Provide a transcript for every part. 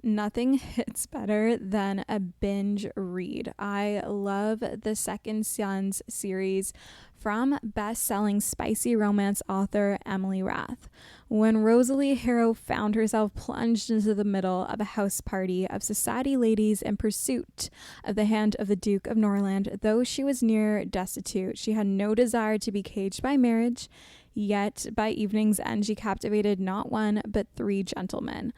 Nothing hits better than a binge read. I love the Second Sons series from best-selling spicy romance author Emily Rath. When Rosalie Harrow found herself plunged into the middle of a house party of society ladies in pursuit of the hand of the Duke of Norland, though she was near destitute, she had no desire to be caged by marriage, yet by evening's end she captivated not one but 3 gentlemen.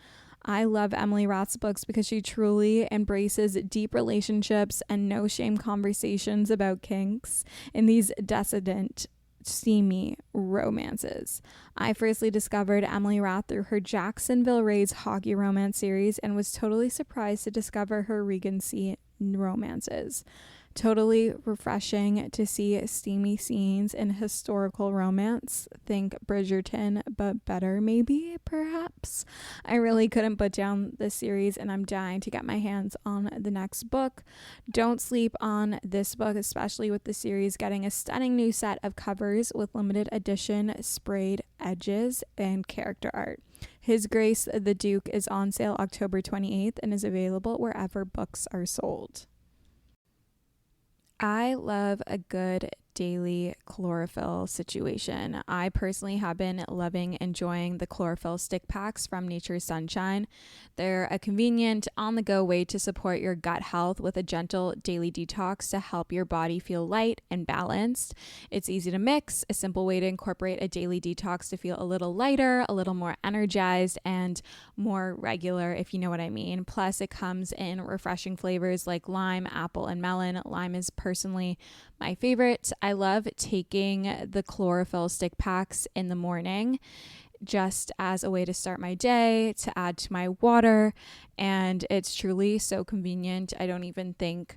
I love Emily Rath's books because she truly embraces deep relationships and no shame conversations about kinks in these decadent, steamy romances. I firstly discovered Emily Rath through her Jacksonville Rays hockey romance series and was totally surprised to discover her Regency romances. Totally refreshing to see steamy scenes in historical romance. Think Bridgerton, but better maybe, perhaps. I really couldn't put down this series and I'm dying to get my hands on the next book. Don't sleep on this book, especially with the series getting a stunning new set of covers with limited edition sprayed edges and character art. His Grace the Duke is on sale October 28th and is available wherever books are sold. I love a good daily chlorophyll situation. I personally have been enjoying the chlorophyll stick packs from Nature's Sunshine. They're a convenient, on-the-go way to support your gut health with a gentle daily detox to help your body feel light and balanced. It's easy to mix, a simple way to incorporate a daily detox to feel a little lighter, a little more energized, and more regular, if you know what I mean. Plus, it comes in refreshing flavors like lime, apple, and melon. Lime is personally my favorite. I love taking the chlorophyll stick packs in the morning just as a way to start my day, to add to my water, and it's truly so convenient. I don't even think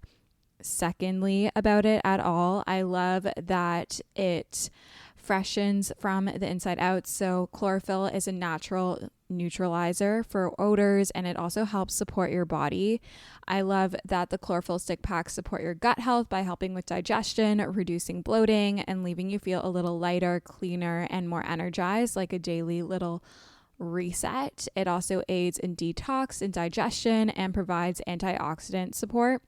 secondly about it at all. I love that it freshens from the inside out. So chlorophyll is a natural neutralizer for odors and it also helps support your body. I love that the chlorophyll stick packs support your gut health by helping with digestion, reducing bloating, and leaving you feel a little lighter, cleaner, and more energized, like a daily little reset. It also aids in detox and digestion and provides antioxidant support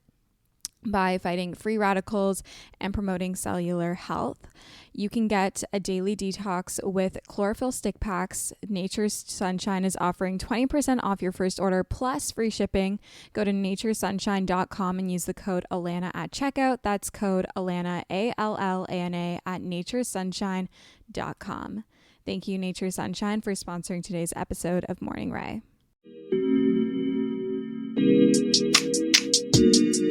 by fighting free radicals and promoting cellular health. You can get a daily detox with chlorophyll stick packs. Nature's Sunshine is offering 20% off your first order plus free shipping. Go to naturesunshine.com and use the code Alana at checkout. That's code Alana, ALLANA, at naturesunshine.com. Thank you, Nature Sunshine, for sponsoring today's episode of Morning Ray.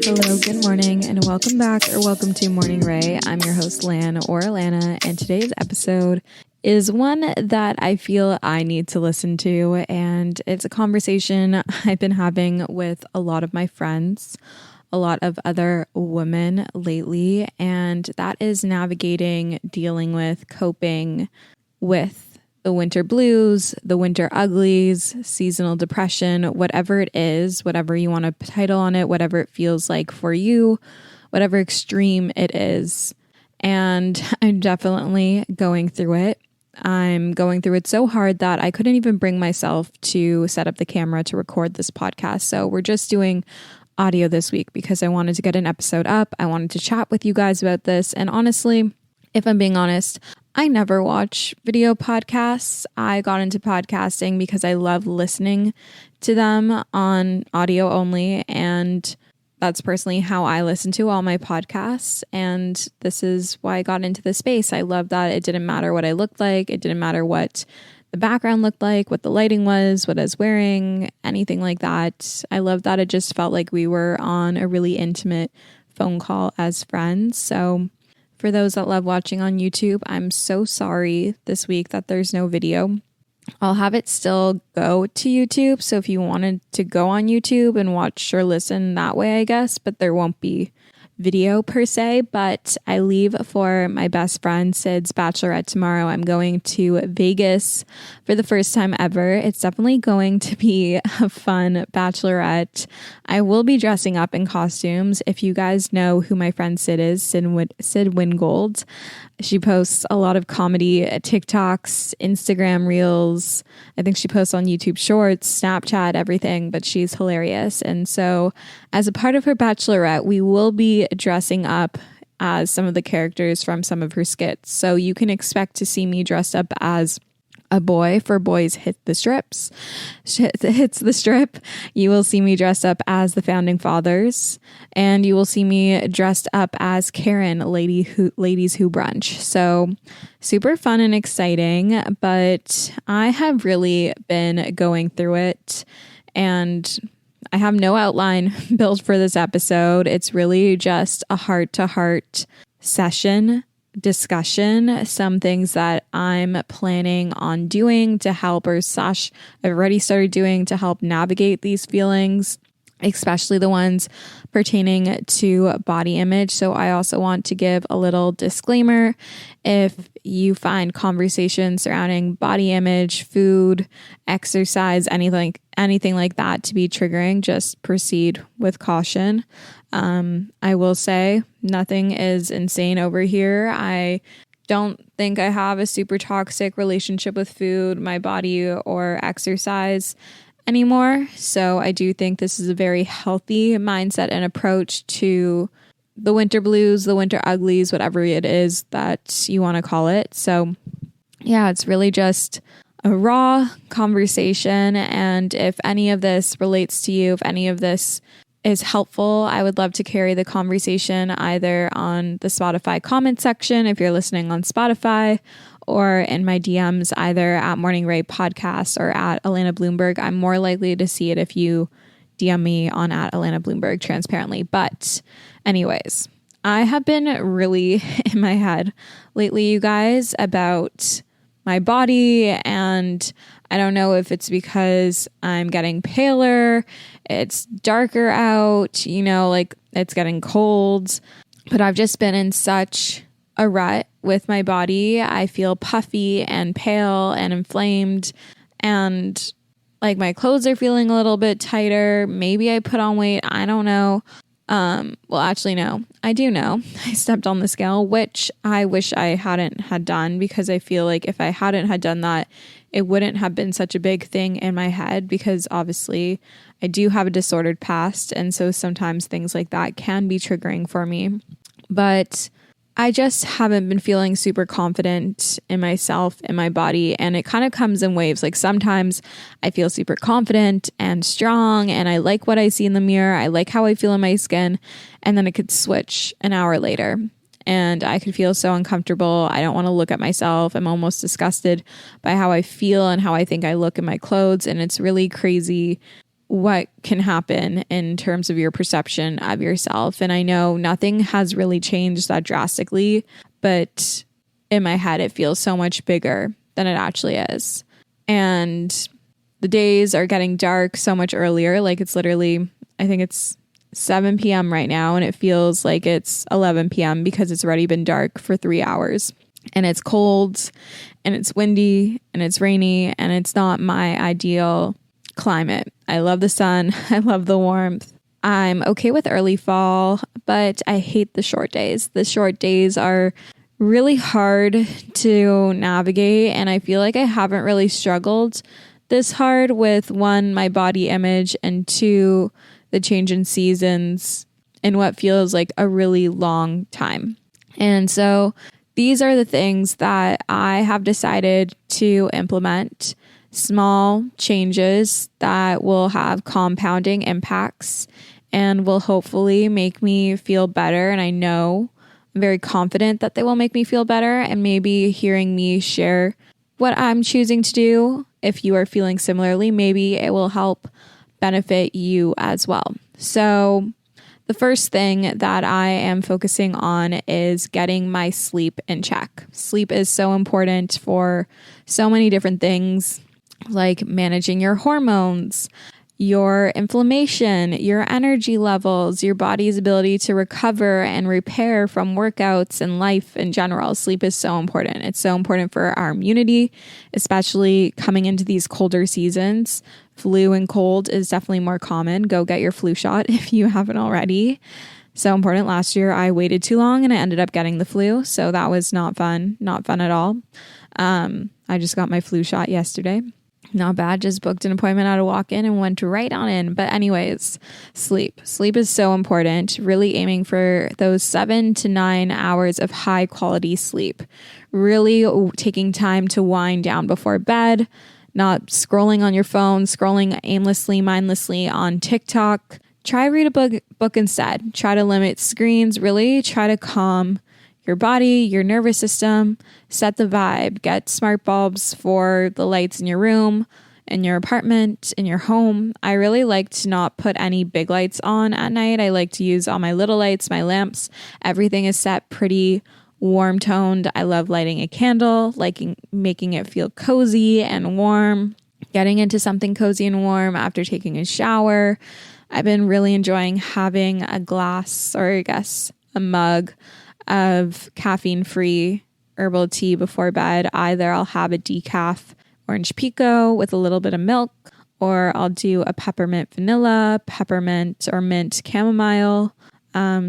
Hello, good morning, and welcome back or welcome to Morning Ray. I'm your host, Lan or Alana, and today's episode is one that I feel I need to listen to, and it's a conversation I've been having with a lot of my friends, a lot of other women lately, and that is navigating, dealing with, coping with the winter blues, the winter uglies, seasonal depression, whatever it is, whatever you want to title on it, whatever it feels like for you, whatever extreme it is. And I'm definitely going through it. I'm going through it so hard that I couldn't even bring myself to set up the camera to record this podcast. So we're just doing audio this week because I wanted to get an episode up. I wanted to chat with you guys about this. And honestly, if I'm being honest, I never watch video podcasts. I got into podcasting because I love listening to them on audio only. And that's personally how I listen to all my podcasts. And this is why I got into the space. I love that it didn't matter what I looked like. It didn't matter what the background looked like, what the lighting was, what I was wearing, anything like that. I love that it just felt like we were on a really intimate phone call as friends. So for those that love watching on YouTube, I'm so sorry this week that there's no video. I'll have it still go to YouTube. So if you wanted to go on YouTube and watch or listen that way, I guess, but there won't be video per se. But I leave for my best friend Sid's bachelorette tomorrow. I'm going to Vegas for the first time ever. It's definitely going to be a fun bachelorette. I will be dressing up in costumes. If you guys know who my friend Sid is, Sid Wingold, She posts a lot of comedy TikToks, Instagram reels. I think she posts on YouTube Shorts, Snapchat, everything, but she's hilarious. And so as a part of her bachelorette, we will be dressing up as some of the characters from some of her skits. So you can expect to see me dressed up as a boy for Boys Hit the Strips. Hits the Strip. You will see me dressed up as the Founding Fathers, and you will see me dressed up as Karen, Ladies Who Brunch. So super fun and exciting, but I have really been going through it, and I have no outline built for this episode. It's really just a heart-to-heart session discussion, some things that I'm planning on doing to help, or I've already started doing to help navigate these feelings, especially the ones pertaining to body image. So I also want to give a little disclaimer. If you find conversations surrounding body image, food, exercise, anything like that to be triggering, just proceed with caution. I will say nothing is insane over here. I don't think I have a super toxic relationship with food, my body, or exercise anymore. So I do think this is a very healthy mindset and approach to the winter blues, the winter uglies, whatever it is that you want to call it. So yeah, it's really just a raw conversation. And if any of this relates to you, if any of this is helpful, I would love to carry the conversation either on the Spotify comment section if you're listening on Spotify, or in my DMs either at Morning Ray Podcast or at Alana Bloomberg. I'm more likely to see it if you DM me on at Alana Bloomberg transparently. But anyways, I have been really in my head lately, you guys, about my body, and I don't know if it's because I'm getting paler, it's darker out, like it's getting cold, but I've just been in such a rut with my body. I feel puffy and pale and inflamed, and like my clothes are feeling a little bit tighter. Maybe I put on weight. I don't know. Well, actually, no, I do know. I stepped on the scale, which I wish I hadn't had done, because I feel like if I hadn't had done that, it wouldn't have been such a big thing in my head, because obviously I do have a disordered past. And so sometimes things like that can be triggering for me, but I just haven't been feeling super confident in myself, in my body, and it kind of comes in waves. Like sometimes I feel super confident and strong, and I like what I see in the mirror. I like how I feel in my skin, and then it could switch an hour later, and I could feel so uncomfortable. I don't want to look at myself. I'm almost disgusted by how I feel and how I think I look in my clothes, and it's really crazy what can happen in terms of your perception of yourself. And I know nothing has really changed that drastically, but in my head, it feels so much bigger than it actually is. And the days are getting dark so much earlier. Like it's literally, I think it's 7 p.m. right now, and it feels like it's 11 p.m. because it's already been dark for 3 hours. And it's cold, and it's windy, and it's rainy, and it's not my ideal climate. I love the sun. I love the warmth. I'm okay with early fall, but I hate the short days. The short days are really hard to navigate, and I feel like I haven't really struggled this hard with, one, my body image, and two, the change in seasons in what feels like a really long time. And so these are the things that I have decided to implement. Small changes that will have compounding impacts and will hopefully make me feel better. And I know, I'm very confident that they will make me feel better. And maybe hearing me share what I'm choosing to do, if you are feeling similarly, maybe it will help benefit you as well. So the first thing that I am focusing on is getting my sleep in check. Sleep is so important for so many different things, like managing your hormones, your inflammation, your energy levels, your body's ability to recover and repair from workouts and life in general. Sleep is so important. It's so important for our immunity, especially coming into these colder seasons. Flu and cold is definitely more common. Go get your flu shot if you haven't already. so important. Last year I waited too long and I ended up getting the flu. So that was not fun at all. I just got my flu shot yesterday. Not bad. Just booked an appointment at a walk-in and went right on in. But anyways, sleep. Sleep is so important. Really aiming for those 7 to 9 hours of high quality sleep. Really taking time to wind down before bed, not scrolling on your phone, scrolling aimlessly, mindlessly on TikTok. Try read a book instead. Try to limit screens. Really try to calm your body, your nervous system, set the vibe, get smart bulbs for the lights in your room, in your apartment, in your home. I really like to not put any big lights on at night. I like to use all my little lights, my lamps. Everything is set pretty warm toned. I love lighting a candle, making it feel cozy and warm, getting into something cozy and warm after taking a shower. I've been really enjoying having a glass, or I guess a mug of caffeine-free herbal tea before bed. Either I'll have a decaf orange pico with a little bit of milk, or I'll do a peppermint vanilla, peppermint or mint chamomile.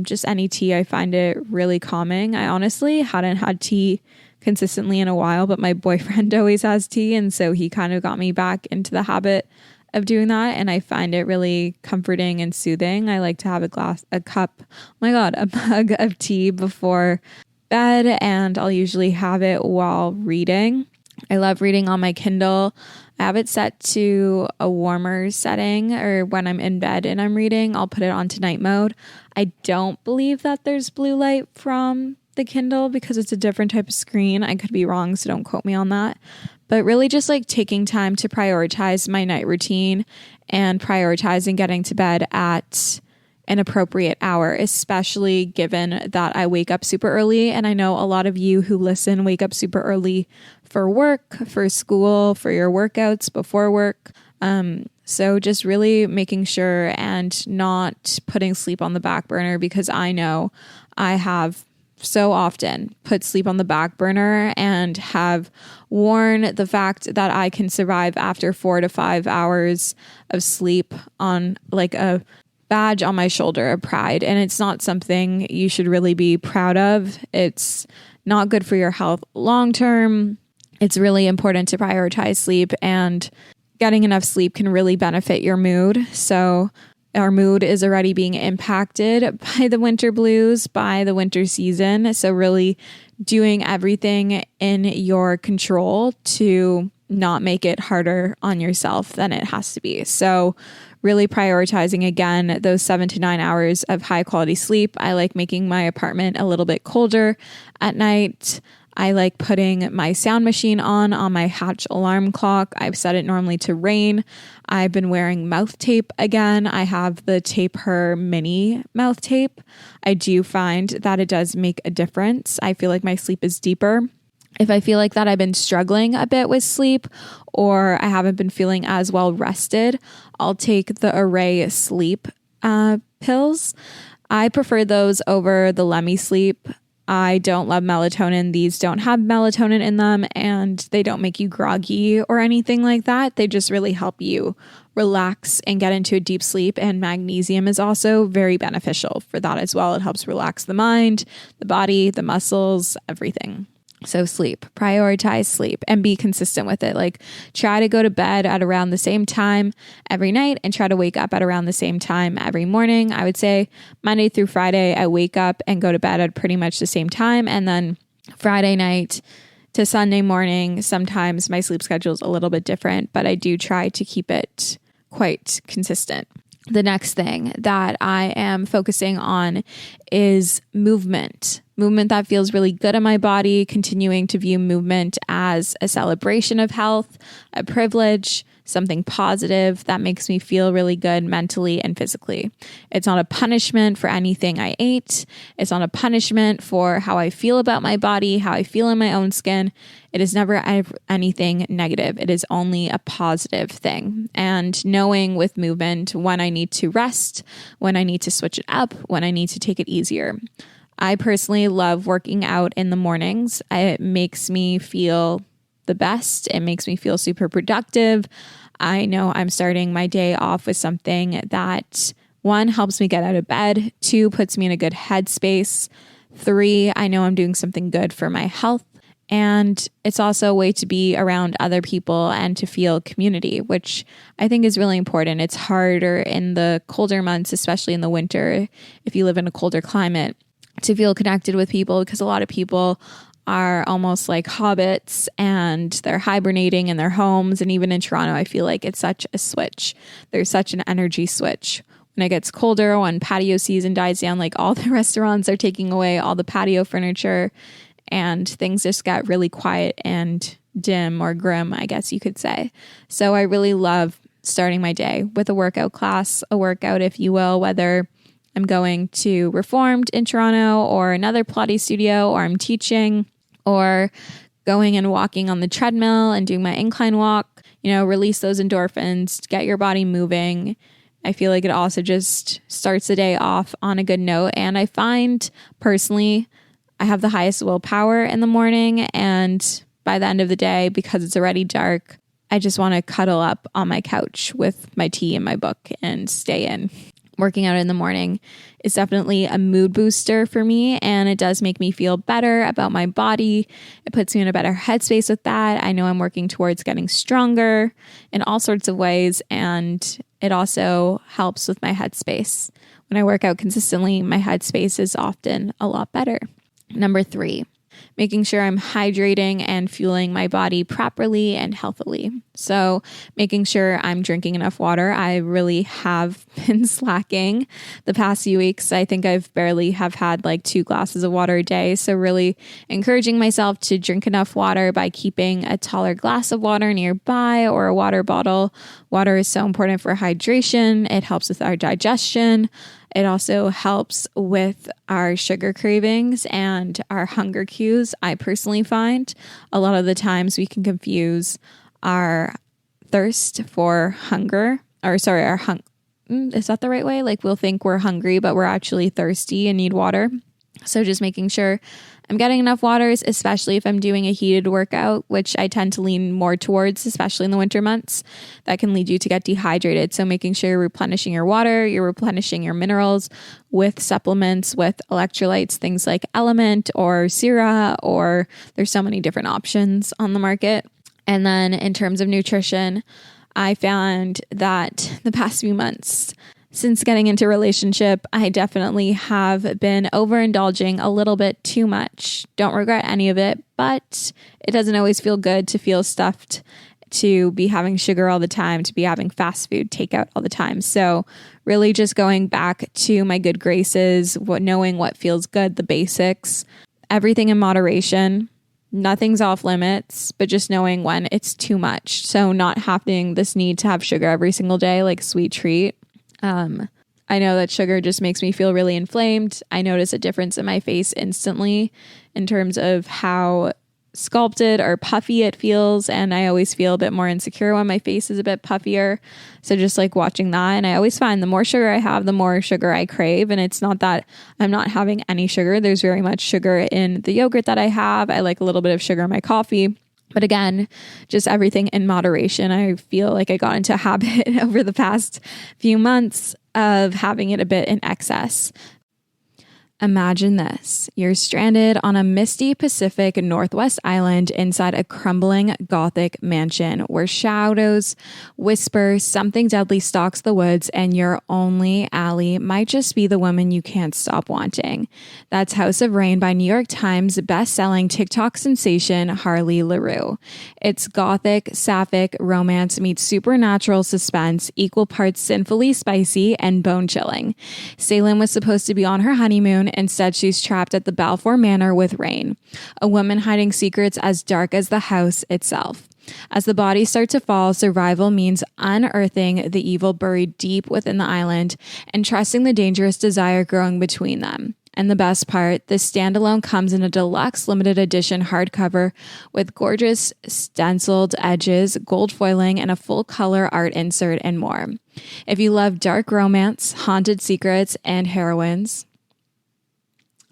Just any tea. I find it really calming. I honestly hadn't had tea consistently in a while, but my boyfriend always has tea, and so he kind of got me back into the habit of doing that, and I find it really comforting and soothing. I like to have a mug of tea before bed, and I'll usually have it while reading. I love reading on my Kindle. I have it set to a warmer setting, or when I'm in bed and I'm reading, I'll put it onto night mode. I don't believe that there's blue light from the Kindle because it's a different type of screen. I could be wrong, so don't quote me on that. But really just taking time to prioritize my night routine and prioritizing getting to bed at an appropriate hour, especially given that I wake up super early. And I know a lot of you who listen wake up super early for work, for school, for your workouts before work. So just really making sure and not putting sleep on the back burner, because I know I have so often put sleep on the back burner and have worn the fact that I can survive after 4 to 5 hours of sleep on a badge on my shoulder of pride. And it's not something you should really be proud of. It's not good for your health long term. It's really important to prioritize sleep, and getting enough sleep can really benefit your mood. So our mood is already being impacted by the winter blues, by the winter season. So really doing everything in your control to not make it harder on yourself than it has to be. So really prioritizing, again, those 7 to 9 hours of high quality sleep. I like making my apartment a little bit colder at night. I like putting my sound machine on my Hatch alarm clock. I've set it normally to rain. I've been wearing mouth tape again. I have the Tape Her mini mouth tape. I do find that it does make a difference. I feel like my sleep is deeper. If I feel like that I've been struggling a bit with sleep, or I haven't been feeling as well rested, I'll take the Array sleep pills. I prefer those over the Lemmy Sleep. I don't love melatonin. These don't have melatonin in them, and they don't make you groggy or anything like that. They just really help you relax and get into a deep sleep. And magnesium is also very beneficial for that as well. It helps relax the mind, the body, the muscles, everything. So sleep, prioritize sleep, and be consistent with it. Try to go to bed at around the same time every night and try to wake up at around the same time every morning. I would say Monday through Friday, I wake up and go to bed at pretty much the same time. And then Friday night to Sunday morning, sometimes my sleep schedule is a little bit different, but I do try to keep it quite consistent. The next thing that I am focusing on is movement. Movement that feels really good in my body, continuing to view movement as a celebration of health, a privilege, something positive that makes me feel really good mentally and physically. It's not a punishment for anything I ate. It's not a punishment for how I feel about my body, how I feel in my own skin. It is never anything negative. It is only a positive thing. And knowing with movement when I need to rest, when I need to switch it up, when I need to take it easier. I personally love working out in the mornings. It makes me feel the best. It makes me feel super productive. I know I'm starting my day off with something that 1, helps me get out of bed. 2, puts me in a good headspace. 3, I know I'm doing something good for my health. And it's also a way to be around other people and to feel community, which I think is really important. It's harder in the colder months, especially in the winter, if you live in a colder climate, to feel connected with people, because a lot of people are almost like hobbits and they're hibernating in their homes. And even in Toronto, I feel like it's such a switch. There's such an energy switch. When it gets colder, when patio season dies down, like all the restaurants are taking away all the patio furniture and things just got really quiet and dim or grim, I guess you could say. So I really love starting my day with a workout class, a workout, if you will, whether I'm going to Reformed in Toronto or another Pilates studio, or I'm teaching, or going and walking on the treadmill and doing my incline walk, release those endorphins, get your body moving. I feel like it also just starts the day off on a good note. And I find personally, I have the highest willpower in the morning. And by the end of the day, because it's already dark, I just want to cuddle up on my couch with my tea and my book and stay in. Working out in the morning is definitely a mood booster for me, and it does make me feel better about my body. It puts me in a better headspace with that. I know I'm working towards getting stronger in all sorts of ways, and it also helps with my headspace. When I work out consistently, my headspace is often a lot better. Number 3, making sure I'm hydrating and fueling my body properly and healthily. So making sure I'm drinking enough water. I really have been slacking the past few weeks. I think I've barely have had like 2 glasses of water a day. So really encouraging myself to drink enough water by keeping a taller glass of water nearby or a water bottle. Water is so important for hydration. It helps with our digestion. It also helps with our sugar cravings and our hunger cues. I personally find a lot of the times we can confuse our thirst for hunger, is that the right way? Like we'll think we're hungry, but we're actually thirsty and need water. So just making sure I'm getting enough waters, especially if I'm doing a heated workout, which I tend to lean more towards, especially in the winter months. That can lead you to get dehydrated. So making sure you're replenishing your water, you're replenishing your minerals with supplements, with electrolytes, things like Element or Sira, or there's so many different options on the market. And then in terms of nutrition, I found that the past few months, since getting into a relationship, I definitely have been overindulging a little bit too much. Don't regret any of it, but it doesn't always feel good to feel stuffed, to be having sugar all the time, to be having fast food takeout all the time. So really just going back to my good graces, knowing what feels good, the basics, everything in moderation. Nothing's off limits, but just knowing when it's too much. So not having this need to have sugar every single day, like a sweet treat. I know that sugar just makes me feel really inflamed. I notice a difference in my face instantly in terms of how sculpted or puffy it feels. And I always feel a bit more insecure when my face is a bit puffier. So just like watching that. And I always find the more sugar I have, the more sugar I crave. And it's not that I'm not having any sugar. There's very much sugar in the yogurt that I have. I like a little bit of sugar in my coffee. But again, just everything in moderation. I feel like I got into a habit over the past few months of having it a bit in excess. Imagine this. You're stranded on a misty Pacific Northwest island inside a crumbling Gothic mansion where shadows whisper, something deadly stalks the woods, and your only ally might just be the woman you can't stop wanting. That's House of Rain by New York Times best-selling TikTok sensation Harley LaRue. It's Gothic, sapphic romance meets supernatural suspense, equal parts sinfully spicy and bone-chilling. Salem was supposed to be on her honeymoon. Instead, she's trapped at the Balfour Manor with Rain, a woman hiding secrets as dark as the house itself. As the bodies start to fall, survival means unearthing the evil buried deep within the island and trusting the dangerous desire growing between them. And the best part, this standalone comes in a deluxe limited edition hardcover with gorgeous stenciled edges, gold foiling, and a full color art insert and more. If you love dark romance, haunted secrets, and heroines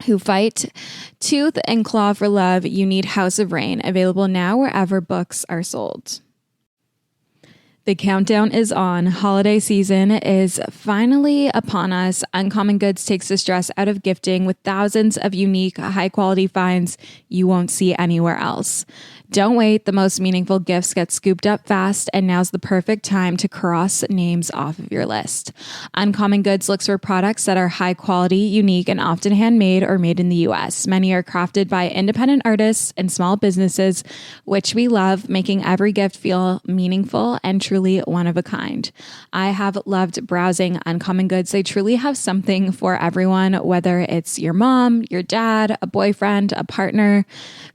who fight tooth and claw for love, you need House of Rain, available now wherever books are sold. The countdown is on. Holiday season is finally upon us. Uncommon Goods takes the stress out of gifting with thousands of unique, high-quality finds you won't see anywhere else. Don't wait. The most meaningful gifts get scooped up fast, and now's the perfect time to cross names off of your list. Uncommon Goods looks for products that are high quality, unique, and often handmade or made in the U.S. Many are crafted by independent artists and small businesses, which we love, making every gift feel meaningful and truly one of a kind. I have loved browsing Uncommon Goods. They truly have something for everyone, whether it's your mom, your dad, a boyfriend, a partner,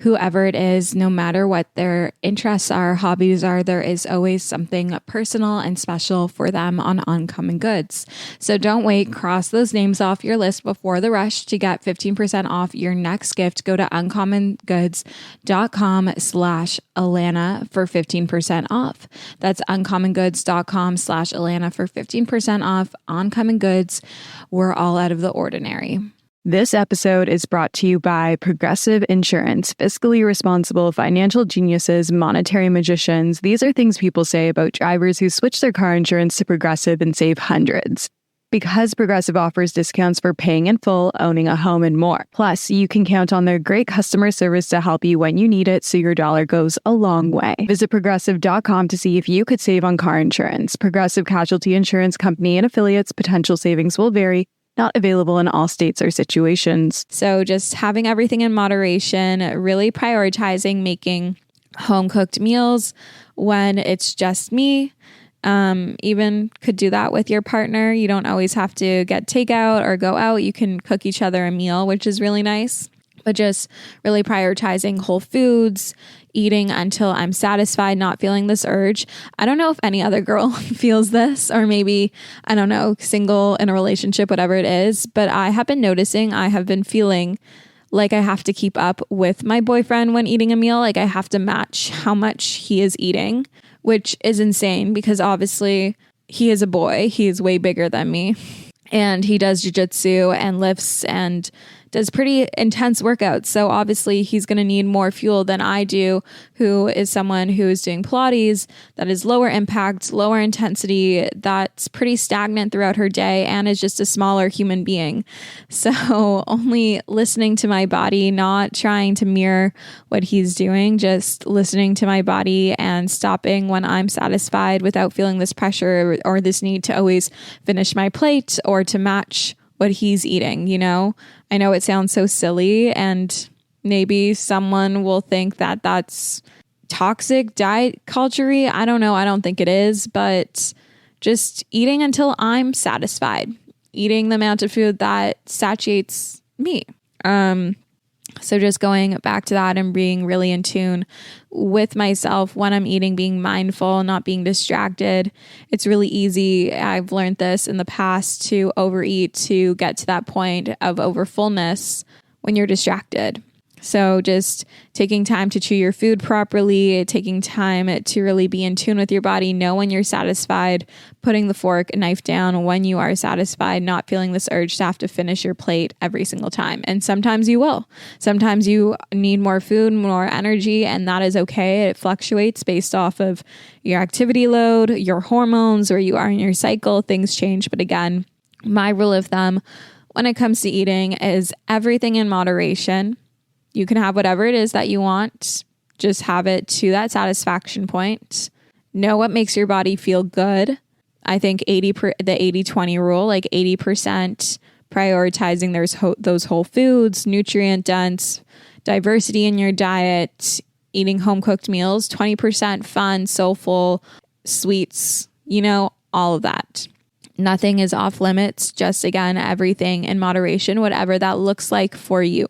whoever it is, no matter what their interests are, hobbies are, there is always something personal and special for them on Uncommon Goods. So don't wait. Cross those names off your list before the rush. To get 15% off your next gift, go to uncommongoods.com/Alana for 15% off. That's uncommongoods.com/Alana for 15% off. Uncommon Goods, we're all out of the ordinary. This episode is brought to you by Progressive Insurance. Fiscally responsible financial geniuses, monetary magicians. These are things people say about drivers who switch their car insurance to Progressive and save hundreds. Because Progressive offers discounts for paying in full, owning a home, and more. Plus, you can count on their great customer service to help you when you need it, so your dollar goes a long way. Visit progressive.com to see if you could save on car insurance. Progressive Casualty Insurance Company and affiliates. Potential savings will vary. Not available in all states or situations. So just having everything in moderation, really prioritizing making home-cooked meals when it's just me. Even could do that with your partner. You don't always have to get takeout or go out. You can cook each other a meal, which is really nice. But just really prioritizing whole foods, eating until I'm satisfied, not feeling this urge. I don't know if any other girl feels this, or maybe, I don't know, single in a relationship, whatever it is. But I have been noticing, I have been feeling like I have to keep up with my boyfriend when eating a meal. Like I have to match how much he is eating, which is insane because obviously he is a boy. He is way bigger than me. And he does jujitsu and lifts and does pretty intense workouts. So obviously he's going to need more fuel than I do, who is someone who is doing Pilates that is lower impact, lower intensity, that's pretty stagnant throughout her day and is just a smaller human being. So only listening to my body, not trying to mirror what he's doing, just listening to my body and stopping when I'm satisfied without feeling this pressure or this need to always finish my plate or to match what he's eating, you know? I know it sounds so silly and maybe someone will think that that's toxic diet culture-y. I don't know. I don't think it is, but just eating until I'm satisfied, eating the amount of food that satiates me. So just going back to that and being really in tune with myself when I'm eating, being mindful, not being distracted. It's really easy. I've learned this in the past to overeat, to get to that point of overfullness when you're distracted. So just taking time to chew your food properly, taking time to really be in tune with your body, know when you're satisfied, putting the fork and knife down when you are satisfied, not feeling this urge to have to finish your plate every single time. And sometimes you will. Sometimes you need more food, more energy, and that is okay. It fluctuates based off of your activity load, your hormones, where you are in your cycle. Things change. But again, my rule of thumb when it comes to eating is everything in moderation. You can have whatever it is that you want. Just have it to that satisfaction point. Know what makes your body feel good. I think the 80-20 rule, like 80% prioritizing those whole foods, nutrient dense, diversity in your diet, eating home cooked meals, 20% fun, soulful, sweets, you know, all of that. Nothing is off limits. Just again, everything in moderation, whatever that looks like for you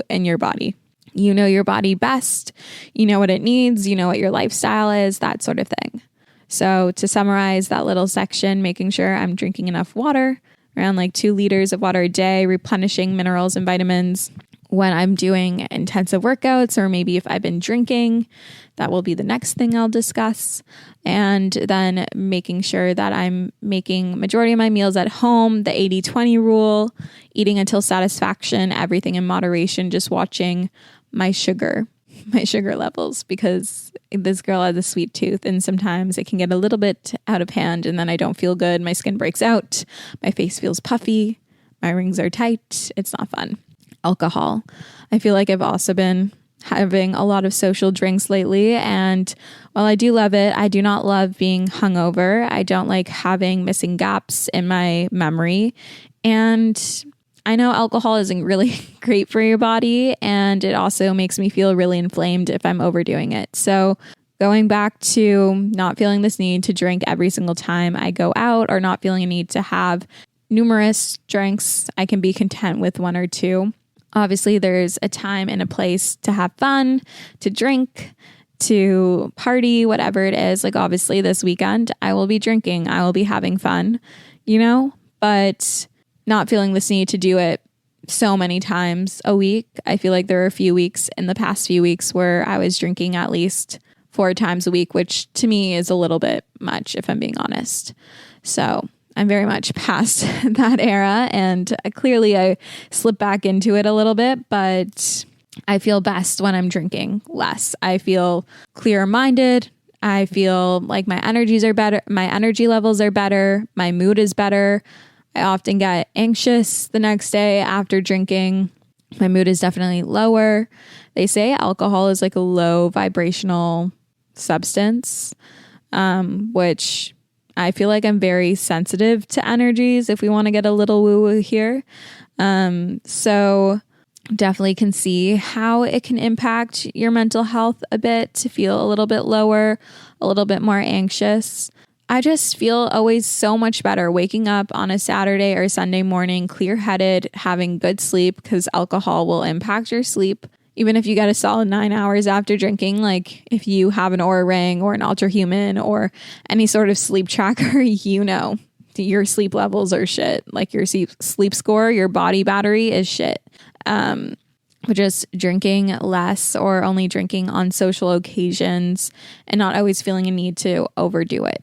and your body. You know your body best. You know what it needs. You know what your lifestyle is, that sort of thing. So to summarize that little section, making sure I'm drinking enough water, around like 2 liters of water a day, replenishing minerals and vitamins. When I'm doing intensive workouts, or maybe if I've been drinking, that will be the next thing I'll discuss. And then making sure that I'm making majority of my meals at home, the 80-20 rule, eating until satisfaction, everything in moderation, just watching my sugar. my sugar levels because this girl has a sweet tooth and sometimes it can get a little bit out of hand and then I don't feel good. My skin breaks out. My face feels puffy. My rings are tight. It's not fun. Alcohol. I feel like I've also been having a lot of social drinks lately, and while I do love it, I do not love being hungover. I don't like having missing gaps in my memory, and I know alcohol isn't really great for your body, and it also makes me feel really inflamed if I'm overdoing it. So going back to not feeling this need to drink every single time I go out, or not feeling a need to have numerous drinks, I can be content with one or two. Obviously, there's a time and a place to have fun, to drink, to party, whatever it is. Like, obviously, this weekend, I will be drinking. I will be having fun, but not feeling this need to do it so many times a week. I feel like there are a few weeks in the past few weeks where I was drinking at least 4 times a week, which to me is a little bit much, if I'm being honest. So I'm very much past that era, and clearly I slip back into it a little bit, but I feel best when I'm drinking less. I feel clear-minded. I feel like my energies are better. My energy levels are better. My mood is better. I often get anxious the next day after drinking. My mood is definitely lower. They say alcohol is like a low vibrational substance, which I feel like I'm very sensitive to energies, if we want to get a little woo-woo here. So definitely can see how it can impact your mental health a bit, to feel a little bit lower, a little bit more anxious. I just feel always so much better waking up on a Saturday or Sunday morning, clear-headed, having good sleep, because alcohol will impact your sleep. Even if you get a solid 9 hours after drinking, like if you have an Oura Ring or an Ultra Human or any sort of sleep tracker, your sleep levels are shit. Like your sleep score, your body battery is shit. Just drinking less or only drinking on social occasions and not always feeling a need to overdo it,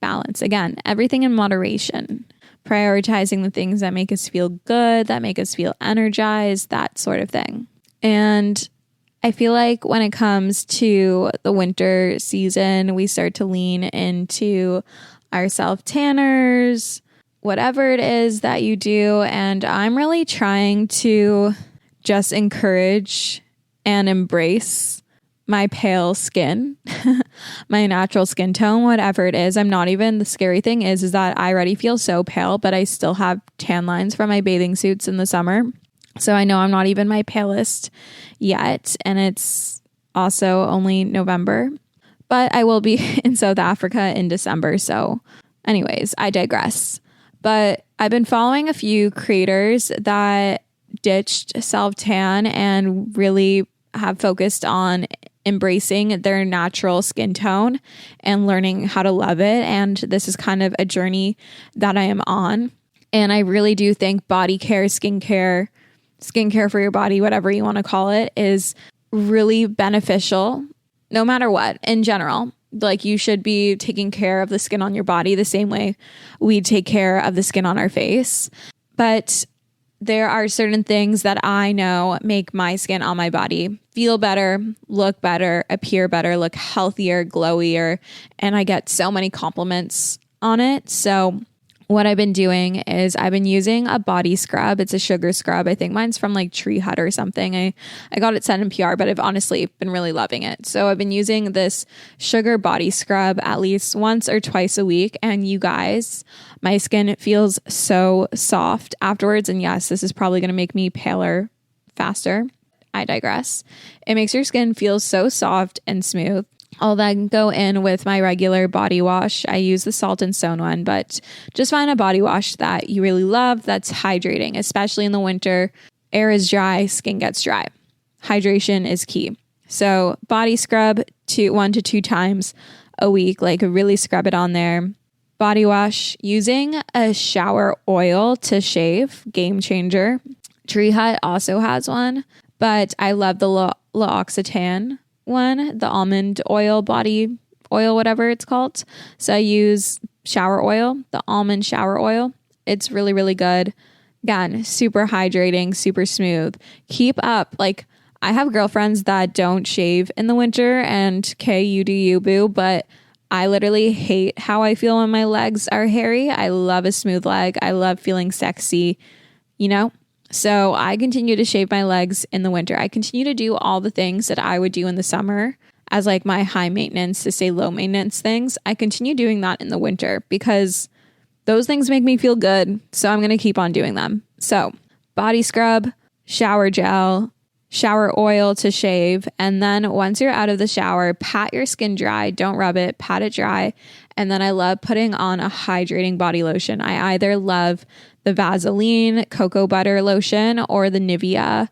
balance. Again, everything in moderation. Prioritizing the things that make us feel good, that make us feel energized, that sort of thing. And I feel like when it comes to the winter season, we start to lean into our self-tanners, whatever it is that you do. And I'm really trying to just encourage and embrace my pale skin, my natural skin tone, whatever it is. The scary thing is that I already feel so pale, but I still have tan lines from my bathing suits in the summer. So I know I'm not even my palest yet, and it's also only November, but I will be in South Africa in December. So anyways, I digress. But I've been following a few creators that ditched self-tan and really have focused on embracing their natural skin tone and learning how to love it. And this is kind of a journey that I am on. And I really do think body care, skincare for your body, whatever you want to call it, is really beneficial no matter what in general. Like, you should be taking care of the skin on your body the same way we take care of the skin on our face. But there are certain things that I know make my skin on my body feel better, look better, appear better, look healthier, glowier, and I get so many compliments on it. So what I've been doing is I've been using a body scrub. It's a sugar scrub. I think mine's from like Tree Hut or something. I got it sent in PR, but I've honestly been really loving it. So I've been using this sugar body scrub at least once or twice a week. And you guys, my skin feels so soft afterwards. And yes, this is probably going to make me paler faster. I digress. It makes your skin feel so soft and smooth. I'll then go in with my regular body wash. I use the Salt and Stone one, but just find a body wash that you really love that's hydrating, especially in the winter. Air is dry, skin gets dry. Hydration is key. So body scrub 1 to 2 times a week, like really scrub it on there. Body wash, using a shower oil to shave, game changer. Tree Hut also has one, but I love the L'Occitane one, the almond oil, body oil, whatever it's called. So I use shower oil, the almond shower oil. It's really, really good. Again, super hydrating, super smooth. Keep up. Like, I have girlfriends that don't shave in the winter, and okay, you do you, boo, but I literally hate how I feel when my legs are hairy. I love a smooth leg. I love feeling sexy, you know? So I continue to shave my legs in the winter. I continue to do all the things that I would do in the summer as like my high maintenance to say low maintenance things. I continue doing that in the winter because those things make me feel good. So I'm going to keep on doing them. So body scrub, shower gel, shower oil to shave. And then once you're out of the shower, pat your skin dry. Don't rub it, pat it dry. And then I love putting on a hydrating body lotion. I either love the Vaseline cocoa butter lotion or the Nivea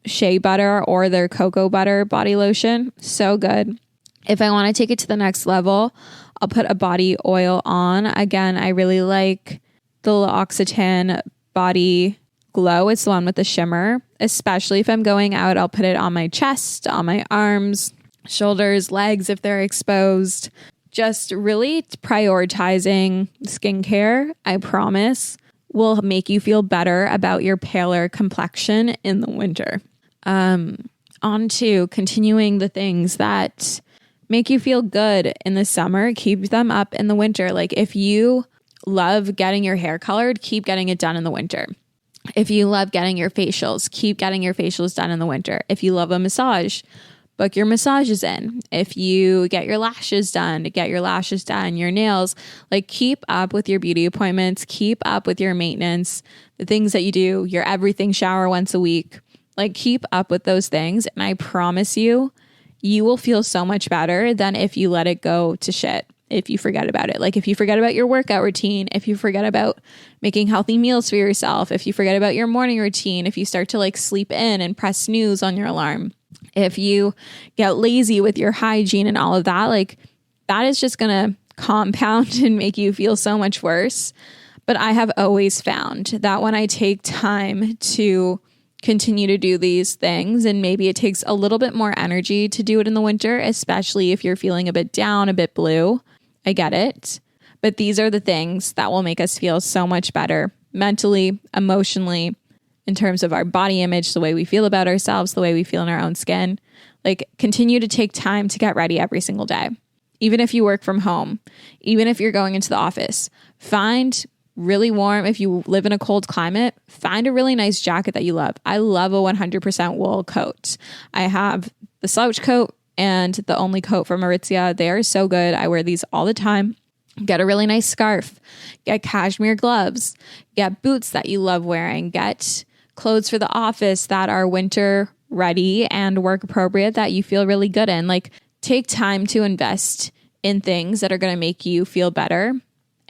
shea butter or their cocoa butter body lotion. So good. If I want to take it to the next level, I'll put a body oil on. Again, I really like the L'Occitane body glow. It's the one with the shimmer. Especially if I'm going out, I'll put it on my chest, on my arms, shoulders, legs if they're exposed. Just really prioritizing skincare, I promise, will make you feel better about your paler complexion in the winter. On to continuing the things that make you feel good in the summer, keep them up in the winter. Like if you love getting your hair colored, keep getting it done in the winter. If you love getting your facials, keep getting your facials done in the winter. If you love a massage, book your massages in. If you get your lashes done, get your lashes done, your nails, like keep up with your beauty appointments, keep up with your maintenance, the things that you do, your everything shower once a week, like keep up with those things. And I promise you, you will feel so much better than if you let it go to shit. If you forget about it, like if you forget about your workout routine, if you forget about making healthy meals for yourself, if you forget about your morning routine, if you start to like sleep in and press snooze on your alarm, if you get lazy with your hygiene and all of that, like that is just going to compound and make you feel so much worse. But I have always found that when I take time to continue to do these things, and maybe it takes a little bit more energy to do it in the winter, especially if you're feeling a bit down, a bit blue. I get it. But these are the things that will make us feel so much better mentally, emotionally, in terms of our body image, the way we feel about ourselves, the way we feel in our own skin. Like continue to take time to get ready every single day. Even if you work from home, even if you're going into the office, find really warm. If you live in a cold climate, find a really nice jacket that you love. I love a 100% wool coat. I have the slouch coat and the only coat from Aritzia. They are so good. I wear these all the time. Get a really nice scarf. Get cashmere gloves. Get boots that you love wearing. Get clothes for the office that are winter ready and work appropriate that you feel really good in. Like take time to invest in things that are going to make you feel better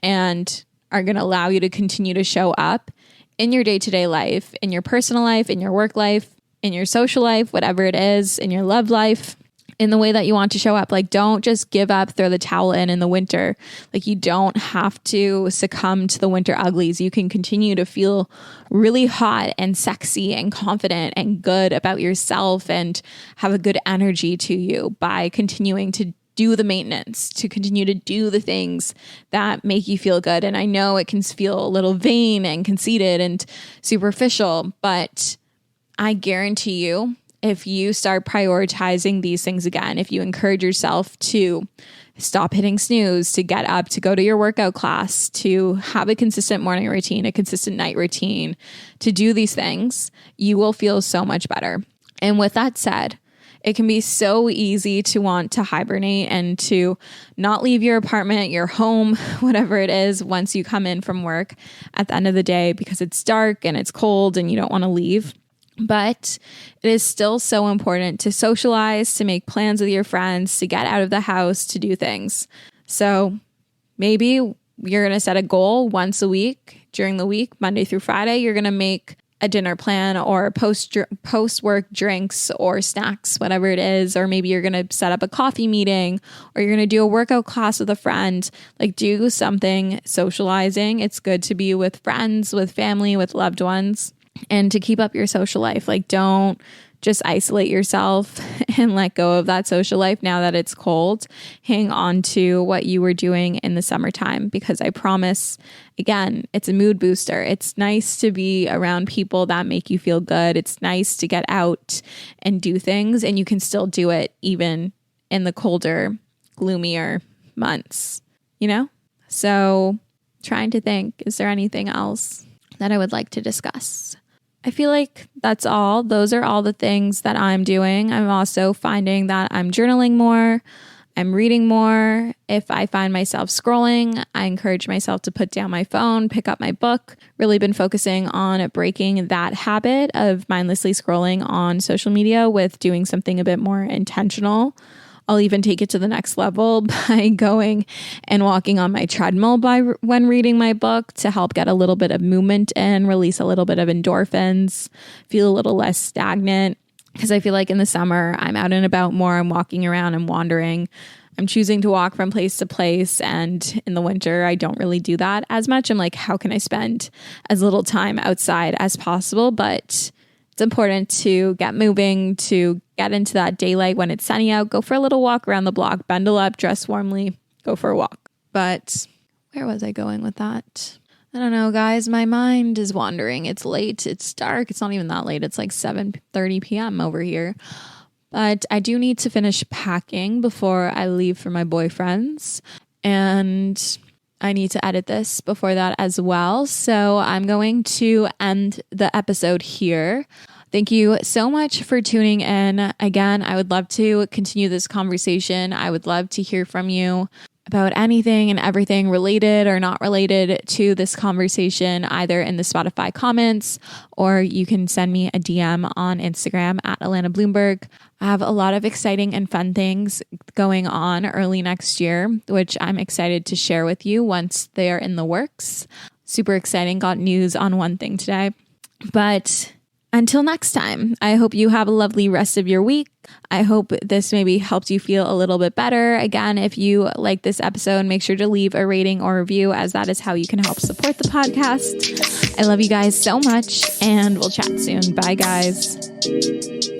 and are going to allow you to continue to show up in your day-to-day life, in your personal life, in your work life, in your social life, whatever it is, in your love life, in the way that you want to show up. Like don't just give up, throw the towel in the winter. Like you don't have to succumb to the winter uglies. You can continue to feel really hot and sexy and confident and good about yourself and have a good energy to you by continuing to do the maintenance, to continue to do the things that make you feel good. And I know it can feel a little vain and conceited and superficial, but I guarantee you, if you start prioritizing these things again, if you encourage yourself to stop hitting snooze, to get up, to go to your workout class, to have a consistent morning routine, a consistent night routine, to do these things, you will feel so much better. And with that said, it can be so easy to want to hibernate and to not leave your apartment, your home, whatever it is, once you come in from work at the end of the day because it's dark and it's cold and you don't want to leave. But it is still so important to socialize, to make plans with your friends, to get out of the house, to do things. So maybe you're going to set a goal once a week during the week, Monday through Friday. You're going to make a dinner plan or post-work drinks or snacks, whatever it is. Or maybe you're going to set up a coffee meeting or you're going to do a workout class with a friend. Like do something socializing. It's good to be with friends, with family, with loved ones. And to keep up your social life. Like don't just isolate yourself and let go of that social life now that it's cold. Hang on to what you were doing in the summertime, because I promise, again, it's a mood booster. It's nice to be around people that make you feel good. It's nice to get out and do things, and you can still do it even in the colder, gloomier months, you know? So trying to think, is there anything else that I would like to discuss? I feel like that's all. Those are all the things that I'm doing. I'm also finding that I'm journaling more. I'm reading more. If I find myself scrolling, I encourage myself to put down my phone, pick up my book. Really been focusing on breaking that habit of mindlessly scrolling on social media with doing something a bit more intentional. I'll even take it to the next level by going and walking on my treadmill when reading my book to help get a little bit of movement in, release a little bit of endorphins, feel a little less stagnant. Because I feel like in the summer, I'm out and about more. I'm walking around and wandering. I'm choosing to walk from place to place. And in the winter, I don't really do that as much. I'm like, how can I spend as little time outside as possible? But it's important to get moving, to get into that daylight when it's sunny out, go for a little walk around the block, bundle up, dress warmly, go for a walk. But where was I going with that? I don't know, guys. My mind is wandering. It's late. It's dark. It's not even that late. It's like 7:30 p.m. over here. But I do need to finish packing before I leave for my boyfriend's. And I need to edit this before that as well. So I'm going to end the episode here. Thank you so much for tuning in. Again, I would love to continue this conversation. I would love to hear from you about anything and everything related or not related to this conversation, either in the Spotify comments, or you can send me a DM on Instagram at Alana Bloomberg. I have a lot of exciting and fun things going on early next year, which I'm excited to share with you once they are in the works. Super exciting. Got news on one thing today. But until next time, I hope you have a lovely rest of your week. I hope this maybe helped you feel a little bit better. Again, if you like this episode, make sure to leave a rating or review, as that is how you can help support the podcast. I love you guys so much, and we'll chat soon. Bye, guys.